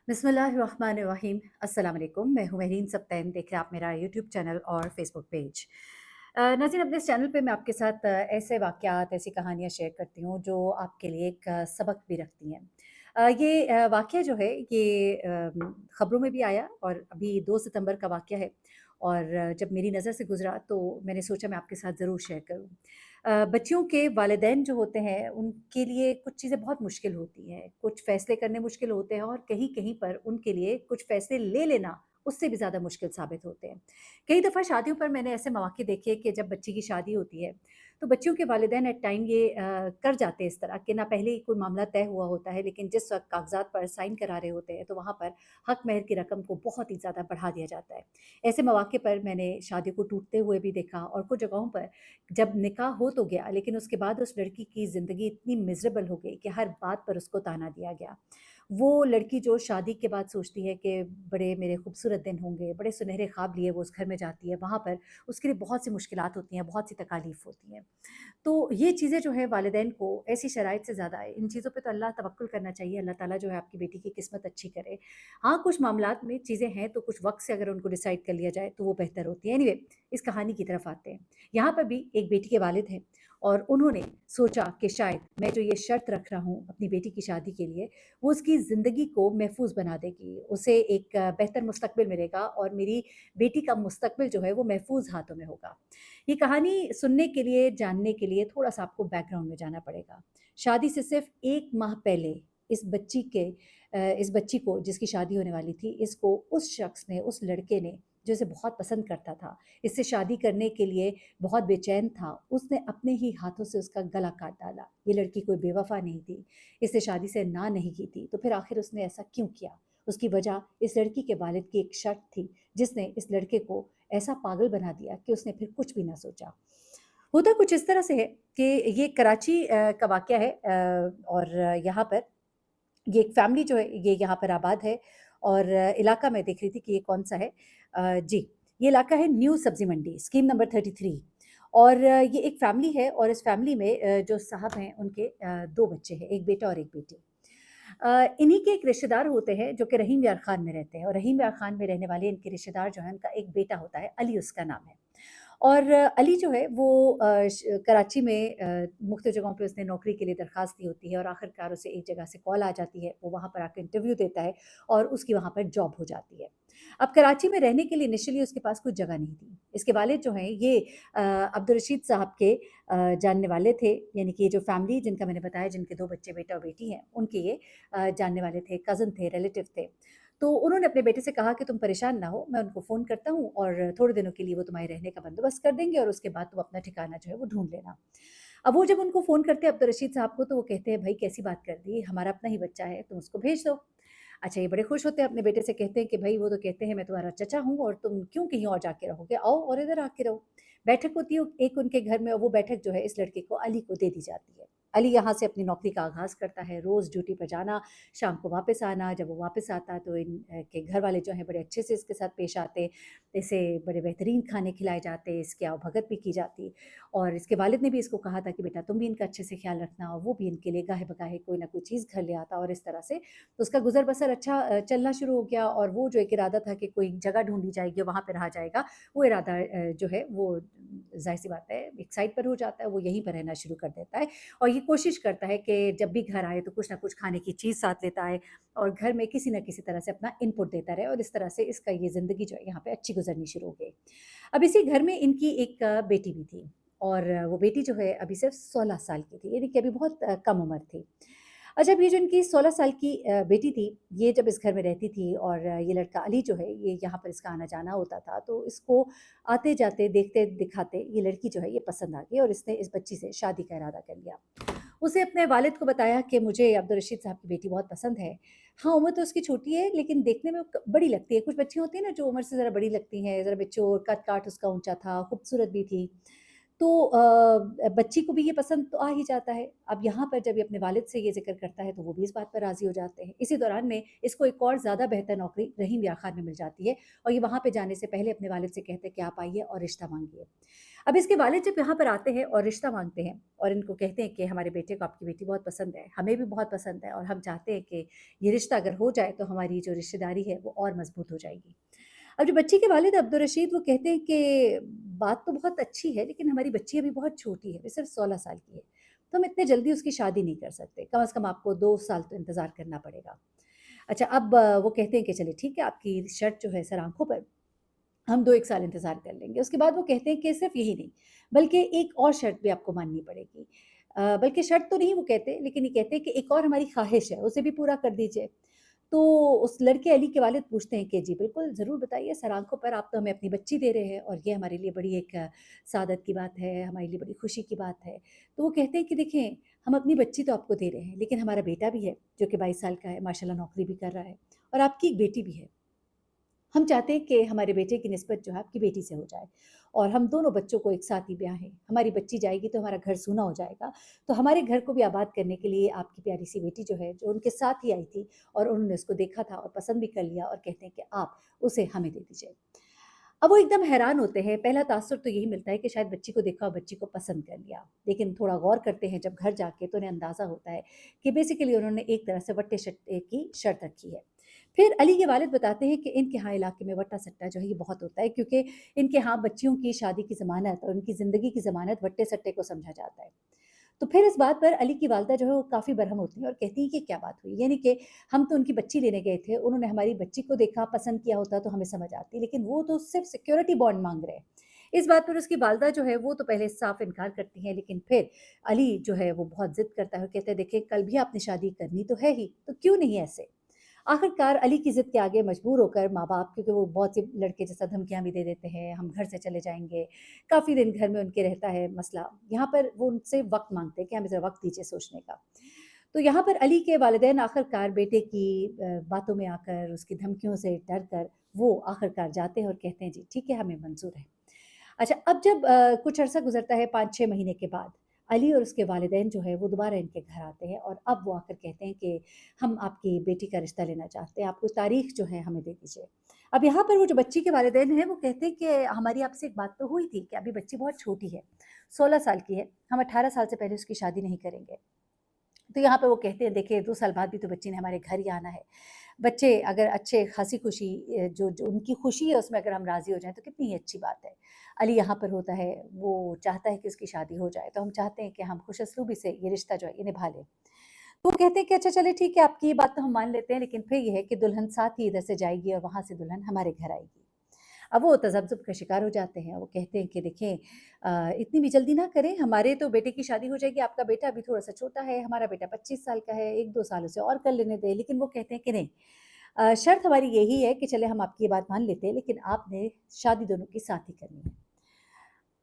बिस्मिल्लाहिर्रहमानिर्रहीम। अस्सलाम वालेकुम। मैं हूँ महरीन सब्तैन, देख रहे हैं आप मेरा यूट्यूब चैनल और फेसबुक पेज। नाज़रीन, अपने इस चैनल पे मैं आपके साथ ऐसे वाक़यात, ऐसी कहानियाँ शेयर करती हूँ जो आपके लिए एक सबक भी रखती हैं। ये वाक़या जो है ये ख़बरों में भी आया और अभी 2 सितंबर का वाक़या है और जब मेरी नज़र से गुज़रा तो मैंने सोचा मैं आपके साथ ज़रूर शेयर करूँ। बच्चियों के वालिदैन जो होते हैं उनके लिए कुछ चीज़ें बहुत मुश्किल होती हैं, कुछ फ़ैसले करने मुश्किल होते हैं और कहीं-कहीं पर उनके लिए कुछ फ़ैसले ले लेना उससे भी ज़्यादा मुश्किल साबित होते हैं। कई दफ़ा शादियों पर मैंने ऐसे मौके देखे कि जब बच्ची की शादी होती है, तो बच्चियों के वालिदैन एट टाइम ये कर जाते हैं इस तरह कि ना पहले ही कोई मामला तय हुआ होता है, लेकिन जिस वक़्त कागज़ात पर साइन करा रहे होते हैं, तो वहाँ पर हक़ महर की रकम को बहुत ही ज़्यादा बढ़ा दिया जाता है। ऐसे मौके पर मैंने शादी को टूटते हुए भी देखा और कुछ जगहों पर जब निकाह हो तो गया, लेकिन उसके बाद उस लड़की की ज़िंदगी इतनी मिज़रेबल हो गई कि हर बात पर उसको ताना दिया गया। वो लड़की जो शादी के बाद सोचती है कि बड़े मेरे खूबसूरत दिन होंगे, बड़े सुनहरे ख्वाब लिए वो उस घर में जाती है, वहाँ पर उसके लिए बहुत सी मुश्किलात होती हैं, बहुत सी तकालीफ़ होती हैं। तो ये चीज़ें जो है वालिदैन को ऐसी शराइत से ज़्यादा इन चीज़ों पे तो अल्लाह तवक्कुल करना चाहिए, अल्लाह ताला जो है आपकी बेटी की किस्मत अच्छी करे। हाँ, कुछ मामलात में चीज़ें हैं तो कुछ वक़्त से अगर उनको डिसाइड कर लिया जाए तो वो बेहतर होती है। एनीवे, इस कहानी की तरफ आते हैं। यहाँ पर भी एक बेटी के वालिद हैं और उन्होंने सोचा कि शायद मैं जो ये शर्त रख रहा हूँ अपनी बेटी की शादी के लिए, वो उसकी ज़िंदगी को महफूज़ बना देगी, उसे एक बेहतर मुस्तकबिल मिलेगा और मेरी बेटी का मुस्तकबिल जो है वो महफूज़ हाथों में होगा। ये कहानी सुनने के लिए, जानने के लिए थोड़ा-सा आपको बैकग्राउंड में जाना पड़ेगा। शादी से सिर्फ़ 1 माह पहले इस बच्ची को जिसकी शादी होने वाली थी, इसको उस शख़्स ने, उस लड़के ने जो इसे बहुत पसंद करता था, इससे शादी करने के लिए बहुत बेचैन था, उसने अपने ही हाथों से उसका गला काट डाला। ये लड़की कोई बेवफ़ा नहीं थी, इससे शादी से ना नहीं की थी, तो फिर आखिर उसने ऐसा क्यों किया? उसकी वजह इस लड़की के वालिद की एक शर्त थी, जिसने इस लड़के को ऐसा पागल बना दिया कि उसने फिर कुछ भी ना सोचा। होता कुछ इस तरह से है कि ये कराची का वाक़या है और यहाँ पर ये एक फैमिली जो है ये यहाँ पर आबाद है और इलाका मैं देख रही थी कि ये कौन-सा है। जी, ये इलाका है न्यू सब्ज़ी मंडी, स्कीम नंबर 33 और ये एक फैमिली है और इस फैमिली में जो साहब हैं उनके 2 बच्चे हैं, 1 बेटा और 1 बेटी। इन्हीं के एक रिश्तेदार होते हैं जो कि रहीम यार खान में रहते हैं और रहीम यार खान में रहने वाले इनके रिश्तेदार जो हैं उनका एक बेटा होता है, अली उसका नाम है। और अली जो है वो कराची में मुख्तलिफ जगहों पे उसने नौकरी के लिए दरख्वास्त दी होती है और आखिरकार उसे एक जगह से कॉल आ जाती है, वो वहाँ पर आकर इंटरव्यू देता है और उसकी वहाँ पर जॉब हो जाती है। अब कराची में रहने के लिए इनिशियली उसके पास कोई जगह नहीं थी। इसके वालिद जो हैं ये अब्दुल रशीद साहब के जानने वाले थे, यानी कि ये जो फैमिली जिनका मैंने बताया जिनके 2 बच्चे बेटा और बेटी हैं, उनके ये जानने वाले थे, कज़िन थे, रिलेटिव थे। तो उन्होंने अपने बेटे से कहा कि तुम परेशान ना हो, मैं उनको फ़ोन करता हूँ और थोड़े दिनों के लिए वो तुम्हारे रहने का बंदोबस्त कर देंगे और उसके बाद तुम अपना ठिकाना जो है वो ढूँढ लेना। अब वो जब उनको फ़ोन करते हैं अब्दुल रशीद साहब को तो वो कहते हैं, "भई कैसी बात कर दी? हमारा अपना ही बच्चा है, तुम उसको भेज दो।" अच्छा, ये बड़े खुश होते हैं अपने बेटे से कहते हैं कि, "भई वो तो कहते हैं मैं तुम्हारा चचा हूँ और तुम क्यों कहीं और जाके रहोगे? आओ और इधर आके रहो।" बैठक होती है एक उनके घर में और वो बैठक जो है इस लड़के को अली को दे दी जाती है। अली यहाँ से अपनी नौकरी का आगाज़ करता है, रोज़ ड्यूटी पर जाना, शाम को वापस आना। जब वो वापस आता है तो के घर वाले जो हैं बड़े अच्छे से इसके साथ पेश आते, इसे बड़े बेहतरीन खाने खिलाए जाते, इसकी आवभगत भी की जाती और इसके वालिद ने भी इसको कहा था कि बेटा तुम भी इनका अच्छे से ख़्याल रखना और वो भी इनके लिए गाहे-बगाहे कोई ना कोई चीज़ घर ले आता और इस तरह से तो उसका गुज़र-बसर अच्छा चलना शुरू हो गया और वो जो एक इरादा था कि कोई जगह ढूँढी जाएगी और वहाँ पे रहा जाएगा, वो इरादा जो है वो ज़ाहिर-सी बात है एक साइड पर हो जाता है, वो यहीं पर रहना शुरू कर देता है और ये कोशिश करता है कि जब भी घर आए तो कुछ ना कुछ खाने की चीज़ साथ लेता है और घर में किसी न किसी तरह से अपना इनपुट देता रहे और इस तरह से इसका ये ज़िंदगी जो है यहाँ पे अच्छी गुज़रनी शुरू हो गई। अब इसी घर में इनकी एक बेटी भी थी और वो बेटी जो है अभी सिर्फ़ 16 साल की थी, यानी कि अभी बहुत कम उम्र थी। अच्छा, अब ये जो इनकी 16 साल की बेटी थी, ये जब इस घर में रहती थी और ये लड़का अली जो है, ये यहाँ पर इसका आना-जाना होता था, तो इसको आते-जाते, देखते-दिखाते ये लड़की जो है, ये पसंद आ गई और इसने इस बच्ची से शादी का इरादा कर लिया। उसे अपने वालिद को बताया कि मुझे अब्दुल रशीद साहब की बेटी बहुत पसंद है। हाँ, उम्र तो उसकी छोटी है, लेकिन देखने में वो बड़ी लगती है। कुछ बच्चियाँ होती हैं ना, जो उम्र से ज़रा बड़ी लगती हैं, ज़रा मैच्योर, कद-काठ उसका ऊँचा था, खूबसूरत भी थी। तो बच्ची को भी ये पसंद तो आ ही जाता है। अब यहाँ पर जब ये अपने वालिद से ये ज़िक्र करता है तो वो भी इस बात पर राज़ी हो जाते हैं। इसी दौरान में इसको एक और ज़्यादा बेहतर नौकरी रहीम यार खान में मिल जाती है और ये वहाँ पे जाने से पहले अपने वालिद से कहते हैं कि आप आइए और रिश्ता माँगिए। अब इसके वालिद जब यहाँ पर आते हैं और रिश्ता माँगते हैं और इनको कहते हैं कि हमारे बेटे को आपकी बेटी बहुत पसंद है, हमें भी बहुत पसंद है और हम चाहते हैं कि ये रिश्ता अगर हो जाए तो हमारी जो रिश्तेदारी है वो और मज़बूत हो जाएगी। अब जो बच्ची के वालिद अब्दुल रशीद वो कहते हैं कि बात तो बहुत अच्छी है लेकिन हमारी बच्ची अभी बहुत छोटी है, वो सिर्फ 16 साल की है, तो हम इतने जल्दी उसकी शादी नहीं कर सकते, कम से कम आपको 2 साल तो इंतज़ार करना पड़ेगा। अच्छा, अब वो कहते हैं कि चलिए ठीक है, आपकी शर्त जो है सर आंखों पर, हम 2-1 साल इंतज़ार कर लेंगे। उसके बाद वो कहते हैं कि सिर्फ़ यही नहीं, बल्कि एक और शर्त भी आपको माननी पड़ेगी। बल्कि शर्त तो नहीं वो कहते, लेकिन ये कहते हैं कि एक और हमारी ख़्वाहिश है, उसे भी पूरा कर दीजिए। तो उस लड़के अली के वालिद पूछते हैं कि जी बिल्कुल, ज़रूर बताइए सर आँखों पर, आप तो हमें अपनी बच्ची दे रहे हैं और ये हमारे लिए बड़ी एक सआदत की बात है, हमारे लिए बड़ी खुशी की बात है। तो वो कहते हैं कि देखें, हम अपनी बच्ची तो आपको दे रहे हैं, लेकिन हमारा बेटा भी है, जो कि 22 साल का है, माशाल्लाह नौकरी भी कर रहा है और आपकी एक बेटी भी है। हम चाहते हैं कि हमारे बेटे की निस्बत जो है आपकी बेटी से हो जाए और हम दोनों बच्चों को एक साथ ही ब्याहें। हमारी बच्ची जाएगी तो हमारा घर सूना हो जाएगा, तो हमारे घर को भी आबाद करने के लिए आपकी प्यारी सी बेटी जो है, जो उनके साथ ही आई थी और उन्होंने उसको देखा था और पसंद भी कर लिया और कहते हैं कि आप उसे हमें दे दीजिए। अब वो एकदम हैरान होते हैं, पहला तासुर तो यही मिलता है कि शायद बच्ची को देखा और बच्ची को पसंद कर लिया। लेकिन थोड़ा गौर करते हैं जब घर जाके तो उन्हें अंदाज़ा होता है कि बेसिकली उन्होंने एक तरह से वट्टे-सट्टे की शर्त रखी है। फिर अली के वालिद बताते हैं कि इनके यहाँ इलाके में वट्टा-सट्टा जो है ये बहुत होता है, क्योंकि इनके यहाँ बच्चियों की शादी की ज़मानत और उनकी ज़िंदगी की ज़मानत वट्टे-सट्टे को समझा जाता है। तो फिर इस बात पर अली की वालिदा जो है वो काफ़ी बरहम होती हैं और कहती हैं कि क्या बात हुई? यानी कि हम तो उनकी बच्ची लेने गए थे, उन्होंने हमारी बच्ची को देखा, पसंद किया होता तो हमें समझ आती, लेकिन वो तो सिर्फ़ सिक्योरिटी बॉन्ड माँग रहे हैं। इस बात पर उसकी वालिदा जो है वो तो पहले साफ इनकार करती हैं, लेकिन फिर अली जो है वो बहुत ज़िद करता है और कहता है देखिए कल भी आपने शादी करनी तो है ही, तो क्यों नहीं ऐसे? आखिरकार अली की ज़िद के आगे मजबूर होकर माँ-बाप, क्योंकि वो बहुत से लड़के जैसा धमकियाँ भी दे देते हैं, हम घर से चले जाएँगे, काफ़ी दिन घर में उनके रहता है मसला। यहाँ पर वो उनसे वक़्त माँगते हैं कि हमें ज़रा वक़्त दीजिए सोचने का। तो यहाँ पर अली के वालिदैन आखिरकार बेटे की बातों में आकर, उसकी धमकियों से डर कर, वो आखिरकार जाते हैं और कहते हैं जी ठीक है, हमें मंज़ूर है। अच्छा, अब जब कुछ अरसा गुज़रता है 5-6 महीने के बाद, अली और उसके वालिदैन जो है वो दोबारा इनके घर आते हैं और अब वो आकर कहते हैं कि हम आपकी बेटी का रिश्ता लेना चाहते हैं, आप कोई तारीख़ जो है हमें दे दीजिए। अब यहाँ पर वो जो बच्ची के वालिदैन हैं वो कहते हैं कि हमारी आपसे एक बात तो हुई थी कि अभी बच्ची बहुत छोटी है, 16 साल की है, हम 18 साल से पहले उसकी शादी नहीं करेंगे। तो यहाँ पे वो कहते हैं देखिए 2 साल बाद भी तो बच्ची ने हमारे घर ही आना है। बच्चे अगर अच्छे हँसी-खुशी जो जो उनकी खुशी है उसमें अगर हम राज़ी हो जाएँ तो कितनी ही अच्छी बात है। अली यहाँ पर होता है, वो चाहता है कि उसकी शादी हो जाए, तो हम चाहते हैं कि हम खुश-असलूबी से ये रिश्ता जो है ये निभा लें। तो वो कहते हैं कि अच्छा चलिए ठीक है, आपकी ये बात तो हम मान लेते हैं, लेकिन फिर ये है कि दुल्हन साथ ही इधर से जाएगी और वहाँ से दुल्हन हमारे घर आएगी। अब वो तज़ब्ज़ुब का शिकार हो जाते हैं। वो कहते हैं कि देखें इतनी भी जल्दी ना करें, हमारे तो बेटे की शादी हो जाएगी, आपका बेटा अभी थोड़ा-सा छोटा है, हमारा बेटा 25 साल का है, 1-2 साल उसे और कर लेने दें। लेकिन वो कहते हैं कि नहीं, शर्त हमारी यही है कि चले हम आपकी ये बात मान लेते हैं, लेकिन आपने शादी दोनों की साथ ही करनी है।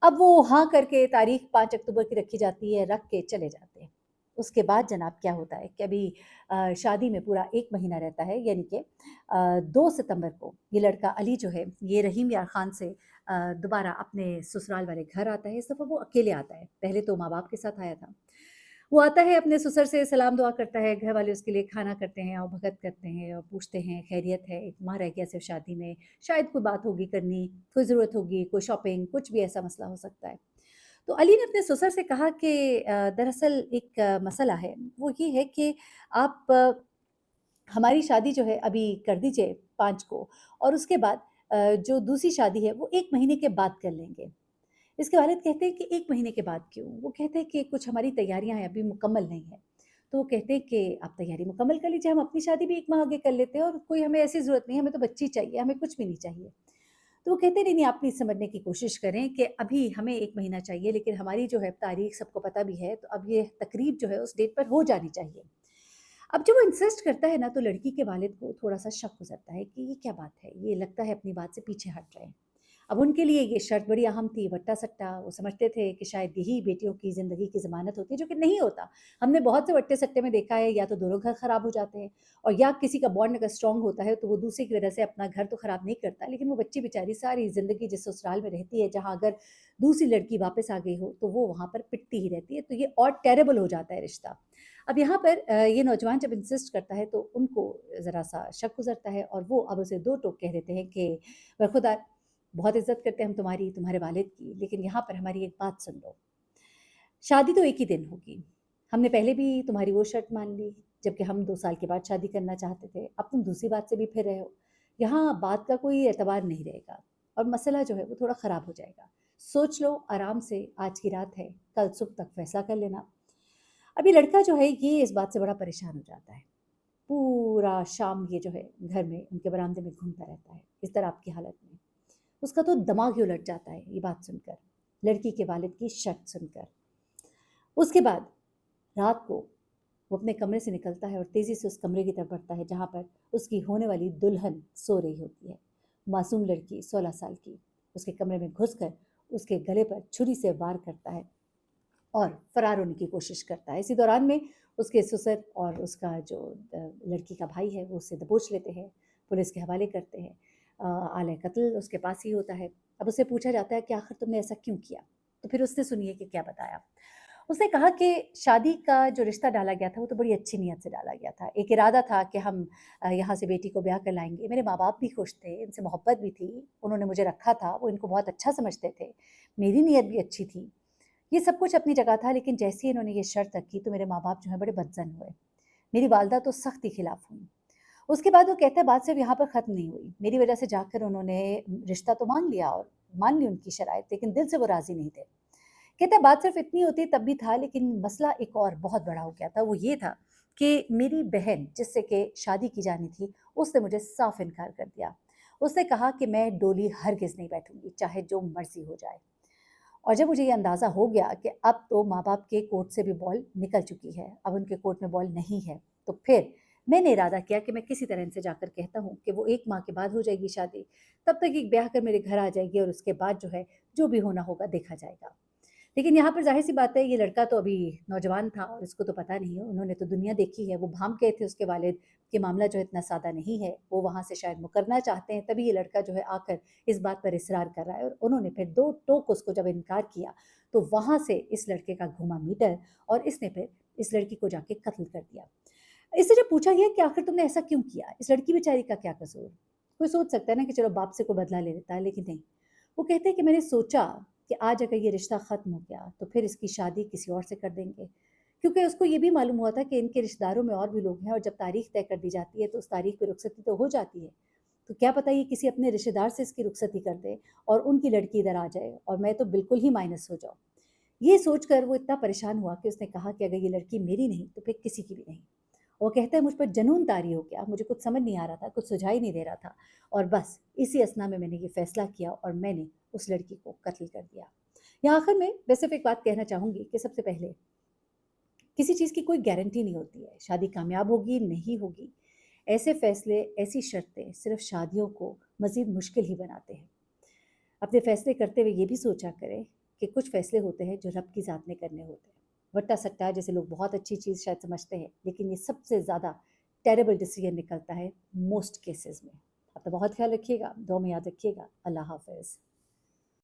अब वो हाँ करके तारीख़ 5 अक्टूबर की रखी जाती है, रख के चले जाते हैं। उसके बाद जनाब क्या होता है कि अभी शादी में पूरा 1 महीना रहता है, यानी कि 2 सितंबर को ये लड़का अली जो है, ये रहीम यार ख़ान से दोबारा अपने ससुराल वाले घर आता है। इस दफ़ा वो अकेले आता है, पहले तो माँ-बाप के साथ आया था। वो आता है, अपने ससुर से सलाम दुआ करता है, घर वाले उसके लिए खाना करते हैं, आवभगत करते हैं और पूछते हैं खैरियत है, एक माह रह गया सिर्फ़ शादी में, शायद कोई बात होगी करनी, कोई ज़रूरत होगी, कोई शॉपिंग, कुछ भी ऐसा मसला हो सकता है। तो अली ने अपने ससुर से कहा कि दरअसल एक मसला है, वो ये है कि आप हमारी शादी जो है अभी कर दीजिए 5 को और उसके बाद जो दूसरी शादी है वो 1 महीने के बाद कर लेंगे। इसके वालिद कहते हैं कि 1 महीने के बाद क्यों? वो कहते हैं कि कुछ हमारी तैयारियाँ हैं, अभी मुकम्मल नहीं है। तो वो कहते हैं कि आप तैयारी मुकम्मल कर लीजिए, हम अपनी शादी भी 1 माह आगे कर लेते हैं और कोई हमें ऐसी ज़रूरत नहीं है, हमें तो बच्ची चाहिए, हमें कुछ भी नहीं चाहिए। तो वो कहते नहीं, नहीं आप प्लीज़ समझने की कोशिश करें कि अभी हमें 1 महीना चाहिए, लेकिन हमारी जो है तारीख़ सबको पता भी है, तो अब ये तकरीब जो है उस डेट पर हो जानी चाहिए। अब जब वो इंसिस्ट करता है ना, तो लड़की के वालिद को थोड़ा-सा शक हो जाता है कि ये क्या बात है? ये लगता है अपनी बात से पीछे हट रहे हैं। अब उनके लिए ये शर्त बड़ी अहम थी, वट्टा-सट्टा। वो समझते थे कि शायद यही बेटियों की ज़िंदगी की ज़मानत होती है, जो कि नहीं होता। हमने बहुत से वट्टे-सट्टे में देखा है, या तो दोनों घर खराब हो जाते हैं, और या किसी का बॉन्ड अगर स्ट्रॉन्ग होता है तो वो दूसरे की वजह से अपना घर तो खराब नहीं करता, लेकिन वो बच्ची बेचारी सारी ज़िंदगी जिस ससुराल में रहती है, जहाँ अगर दूसरी लड़की वापस आ गई हो तो वो वहाँ पर पिटती ही रहती है, तो ये और टेरेबल हो जाता है रिश्ता। अब यहाँ पर ये नौजवान जब इंसिस्ट करता है तो उनको ज़रा-सा शक गुज़रता है, और वो अब उसे दो टोक कह देते हैं कि बरखुदा, बहुत इज़्ज़त करते हैं हम तुम्हारी, तुम्हारे वालिद की, लेकिन यहाँ पर हमारी एक बात सुन लो। शादी तो एक ही दिन होगी। हमने पहले भी तुम्हारी वो शर्त मान ली, जबकि हम 2 साल के बाद शादी करना चाहते थे। अब तुम दूसरी बात से भी फिर रहे हो। यहाँ बात का कोई एतबार नहीं रहेगा, और मसला जो है वो थोड़ा ख़राब हो जाएगा। सोच लो आराम से, आज की रात है, कल सुबह तक फैसला कर लेना। अब ये लड़का जो है ये इस बात से बड़ा परेशान हो जाता है। पूरा शाम ये जो है घर में उनके बरामदे में घूमता रहता है, इस तरह आपकी हालत में। उसका तो दिमाग ही उलट जाता है ये बात सुनकर, लड़की के वालिद की शर्त सुनकर। उसके बाद रात को वो अपने कमरे से निकलता है और तेज़ी से उस कमरे की तरफ बढ़ता है जहाँ पर उसकी होने वाली दुल्हन सो रही होती है। मासूम लड़की 16 साल की उसके कमरे में घुसकर उसके गले पर छुरी से वार करता है और फरार होने की कोशिश करता है। इसी दौरान में उसके ससुर और उसका जो लड़की का भाई है वो उसे दबोच लेते हैं, पुलिस के हवाले करते हैं। आले कत्ल उसके पास ही होता है। अब उससे पूछा जाता है कि आखिर तुमने ऐसा क्यों किया? तो फिर उसने सुनिए कि क्या बताया। उसने कहा कि शादी का जो रिश्ता डाला गया था वो तो बड़ी अच्छी नीयत से डाला गया था। एक इरादा था कि हम यहाँ से बेटी को ब्याह कर लाएँगे। मेरे माँ-बाप भी खुश थे, इनसे मोहब्बत भी थी, उन्होंने मुझे रखा था, वो इनको बहुत अच्छा समझते थे। मेरी नीयत भी अच्छी थी। ये सब कुछ अपनी जगह था, लेकिन जैसे ही इन्होंने ये शर्त रखी तो मेरे माँ-बाप जो हैं बड़े बदज़न हुए। मेरी वालिदा तो सख्त ही खिलाफ़ हुईं। उसके बाद वो कहता है बात सिर्फ़ यहाँ पर ख़त्म नहीं हुई। मेरी वजह से जाकर उन्होंने रिश्ता तो मान लिया और मान ली उनकी शराइत, लेकिन दिल से वो राज़ी नहीं थे। कहता है बात सिर्फ़ इतनी होती तब भी था, लेकिन मसला एक और बहुत बड़ा हो गया था। वो ये था कि मेरी बहन जिससे कि शादी की जानी थी, उसने मुझे साफ़ इनकार कर दिया। उसने कहा कि मैं डोली हरगिज़ नहीं बैठूँगी, चाहे जो मर्ज़ी हो जाए। और जब मुझे ये अंदाज़ा हो गया कि अब तो माँ-बाप के कोर्ट से भी बॉल निकल चुकी है, अब उनके कोर्ट में बॉल नहीं है, तो फिर मैंने इरादा किया कि मैं किसी तरह इनसे जाकर कहता हूँ कि वो 1 माह के बाद हो जाएगी शादी, तब तक ये ब्याह कर मेरे घर आ जाएगी और उसके बाद जो है, जो भी होना होगा देखा जाएगा। लेकिन यहाँ पर ज़ाहिर-सी बात है, ये लड़का तो अभी नौजवान था और इसको तो पता नहीं है, उन्होंने तो दुनिया देखी है, वो भांप गए थे उसके वालिद कि मामला जो है इतना सादा नहीं है, वो वहाँ से शायद मुकरना चाहते हैं, तभी ये लड़का जो है आकर इस बात पर इसरार कर रहा है, और उन्होंने फिर 2 टोक उसको जब इनकार किया, तो वहाँ से इस लड़के का घुमा मीटर और इसने फिर इस लड़की को जाके कत्ल कर दिया। इससे जब पूछा गया कि आखिर तुमने ऐसा क्यों किया? इस लड़की बेचारी का क्या कसूर? कोई सोच सकता है ना कि चलो बाप से कोई बदला ले लेता है, लेकिन नहीं। वो कहते हैं कि मैंने सोचा कि आज अगर ये रिश्ता ख़त्म हो गया, तो फिर इसकी शादी किसी और से कर देंगे। क्योंकि उसको ये भी मालूम हुआ था कि इनके रिश्तेदारों में और भी लोग हैं, और जब तारीख तय कर दी जाती है, तो उस तारीख पे रुखसती तो हो जाती है। तो क्या पता ये किसी अपने रिश्तेदार से इसकी रुखसती कर दे और उनकी लड़की इधर आ जाए और मैं तो बिल्कुल ही माइनस हो जाऊँ। ये सोचकर वो इतना परेशान हुआ कि उसने कहा कि अगर ये लड़की मेरी नहीं, तो फिर किसी की भी नहीं। वो कहता है मुझ पर जुनून तारी हो गया, मुझे कुछ समझ नहीं आ रहा था, कुछ सुझाई नहीं दे रहा था, और बस इसी अस्थना में मैंने ये फैसला किया और मैंने उस लड़की को कत्ल कर दिया। यहाँ आखिर में मैं सिर्फ एक बात कहना चाहूँगी कि सबसे पहले किसी चीज़ की कोई गारंटी नहीं होती है, शादी कामयाब होगी, नहीं होगी। ऐसे फैसले, ऐसी शर्तें सिर्फ शादियों को मज़ीद मुश्किल ही बनाते हैं। अपने फैसले करते हुए ये भी सोचा करें कि कुछ फैसले होते हैं जो रब की ज़ात ने करने होते हैं। वट्टा-सट्टा जैसे लोग बहुत अच्छी चीज़ शायद समझते हैं, लेकिन ये सबसे ज़्यादा टेरेबल डिसीजन निकलता है मोस्ट केसेज़ में। अपना बहुत ख़्याल रखिएगा, दुआ में याद रखिएगा। अल्लाह हाफ़िज़।